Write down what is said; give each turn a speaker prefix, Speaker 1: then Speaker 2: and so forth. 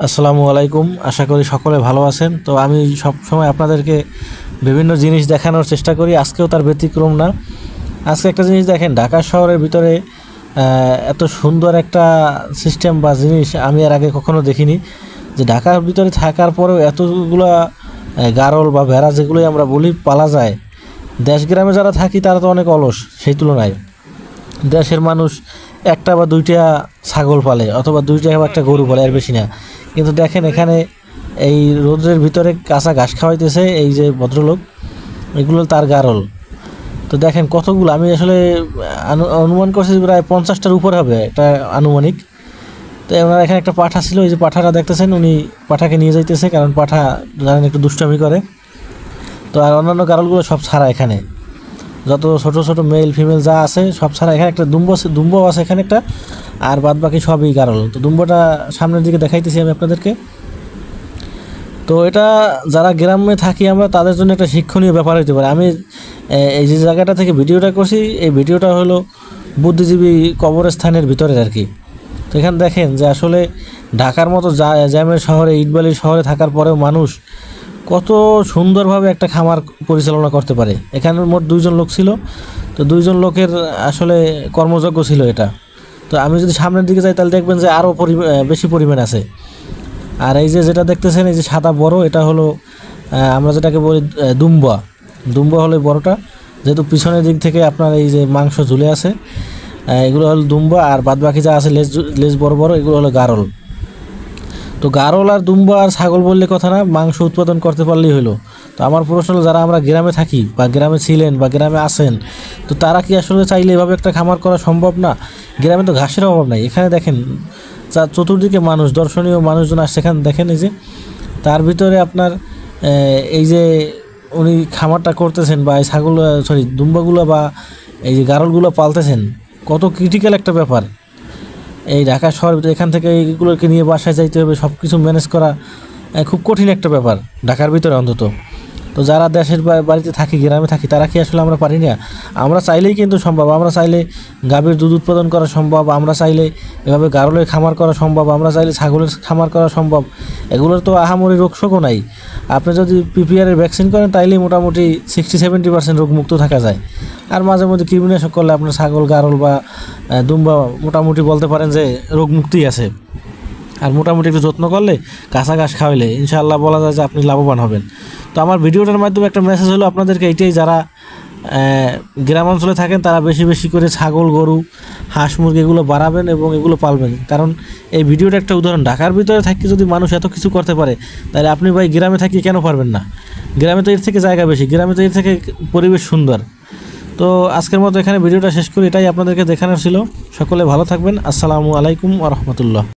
Speaker 1: আসসালামু আলাইকুম। আশা করি সকলে ভালো আছেন। তো আমি সব সময় আপনাদেরকে বিভিন্ন জিনিস দেখানোর চেষ্টা করি, আজকেও তার ব্যতিক্রম না। আজকে একটা জিনিস দেখেন, ঢাকা শহরের ভিতরে এত সুন্দর একটা সিস্টেম বা জিনিস আমি এর আগে কখনো দেখিনি। যে ঢাকার ভিতরে থাকার পরেও এতগুলা গারল বা ভেড়া যেগুলোই আমরা বলি পালা যায়। দেশ গ্রামে যারা থাকি তারা তো অনেক অলস সেই তুলনায়। দেশের মানুষ একটা বা দুইটা ছাগল পালে অথবা দুইটা বা একটা গরু পালে, এর বেশি না। কিন্তু দেখেন এখানে এই রোদ্রের ভিতরে কাঁচা ঘাস খাওয়াইতেছে এই যে ভদ্রলোক, এগুলো তার গারল। তো দেখেন কতগুলো, আমি আসলে অনুমান করছি প্রায় 50টার উপরে হবে একটা আনুমানিক। তো ওনার এখানে একটা পাঠা ছিল, এই যে পাঠাটা দেখতেছেন, উনি পাঠাকে নিয়ে যাইতেছে, কারণ পাঠা জানেন একটু দুষ্টামি করে। তো আর অন্যান্য গারলগুলো সব ছাড়া, এখানে যত ছোট ছোট মেল ফিমেল যা আছে সব ছাড়া। এখানে একটা দুম্ব আছে এখানে একটা, আর বাদ বাকি সবই গারল। তো দুম্বটা সামনের দিকে দেখাইতেছি আমি আপনাদেরকে। তো এটা যারা গ্রামে থাকি আমরা, তাদের জন্য একটা শিক্ষণীয় ব্যাপার হতে পারে। আমি এই যে জায়গাটা থেকে ভিডিওটা করছি, এই ভিডিওটা হলো বুদ্ধিজীবী কবরস্থানের ভিতরে আর কি। তো এখানে দেখেন যে আসলে ঢাকার মতো জ্যামের শহরে, ইটবালির শহরে থাকার পরেও মানুষ কত সুন্দরভাবে একটা খামার পরিচালনা করতে পারে। এখানে মোট 2জন লোক ছিল। তো 2জন লোকের আসলে কর্মযজ্ঞ ছিল এটা। তো আমি যদি সামনের দিকে যাই তাহলে দেখবেন যে আরও বেশি পরিমাণ আছে। আর এই যে যেটা দেখতেছেন, এই যে সাদা বড়, এটা হলো আমরা যেটাকে বলি দুম্বা হলো বড়টা, যেহেতু পিছনের দিক থেকে আপনার এই যে মাংস ঝুলে আছে, এগুলো হলো দুম্বা। আর বাদ বাকি যা আছে লেজ বড় বড়, এগুলো হলো গারল। তো গারল আর দুম্বা আর ছাগল বললে কথা না, মাংস উৎপাদন করতে পারলেই হলো। তো আমার প্রশ্ন হলো, যারা আমরা গ্রামে থাকি বা গ্রামে ছিলেন বা গ্রামে আছেন, তো তারা কি আসলে চাইলে এভাবে একটা খামার করা সম্ভব না? গ্রামে তো ঘাসের অভাব নাই। এখানে দেখেন চতুর্দিকে মানুষ, দর্শনীয় মানুষজন আসছে। এখানে দেখেন এই যে তার ভিতরে আপনার এই যে উনি খামারটা করতেছেন বা এই ছাগল দুম্বাগুলো বা এই যে গারলগুলো পালতেছেন, কত ক্রিটিক্যাল একটা ব্যাপার। এই ঢাকা শহরের ভিতরে এখান থেকে এইগুলোকে নিয়ে বাসায় যাইতে হবে, সব কিছু ম্যানেজ করা খুব কঠিন একটা ব্যাপার ঢাকার ভিতরে অন্তত। তো যারা দেশের বাড়িতে থাকি, গ্রামে থাকি, তারা কি আসলে আমরা পারি না? আমরা চাইলেই কিন্তু সম্ভব। আমরা চাইলে গাভীর দুধ উৎপাদন করা সম্ভব, আমরা চাইলে এভাবে গারলের খামার করা সম্ভব, আমরা চাইলে ছাগলের খামার করা সম্ভব। এগুলোর তো আহামরি রোগশোকও নাই। আপনি যদি পিপিআরের ভ্যাকসিন করেন তাইলেই মোটামুটি 60-70% রোগমুক্ত থাকা যায়। আর মাঝে মধ্যে কীটনাশক করলে আপনার ছাগল, গারল বা দুম্বা মোটামুটি বলতে পারেন যে রোগমুক্তই আছে। আর মোটামুটি একটু যত্ন করলে, কাঁচা ঘাস খাওয়াইলে ইনশাআল্লাহ বলা যায় যে আপনি লাভবান হবেন। তো আমার ভিডিওটার মাধ্যমে একটা মেসেজ হলো আপনাদেরকে এইটাই, যারা গ্রাম অঞ্চলে থাকেন তারা বেশি বেশি করে ছাগল, গরু, হাঁস, মুরগি এগুলো বাড়াবেন এবং এগুলো পালবেন। কারণ এই ভিডিওটা একটা উদাহরণ। ঢাকার ভিতরে থাকি যদি মানুষ এত কিছু করতে পারে, তাহলে আপনি ভাই গ্রামে থাকি কেন পারবেন না? গ্রামে তো এর থেকে জায়গা বেশি, গ্রামে তো এর থেকে পরিবেশ সুন্দর। তো আজকের মতো এখানে ভিডিওটা শেষ করি, এটাই আপনাদেরকে দেখানোর ছিল। সকলে ভালো থাকবেন। আসসালামু আলাইকুম ওয়া রাহমাতুল্লাহ।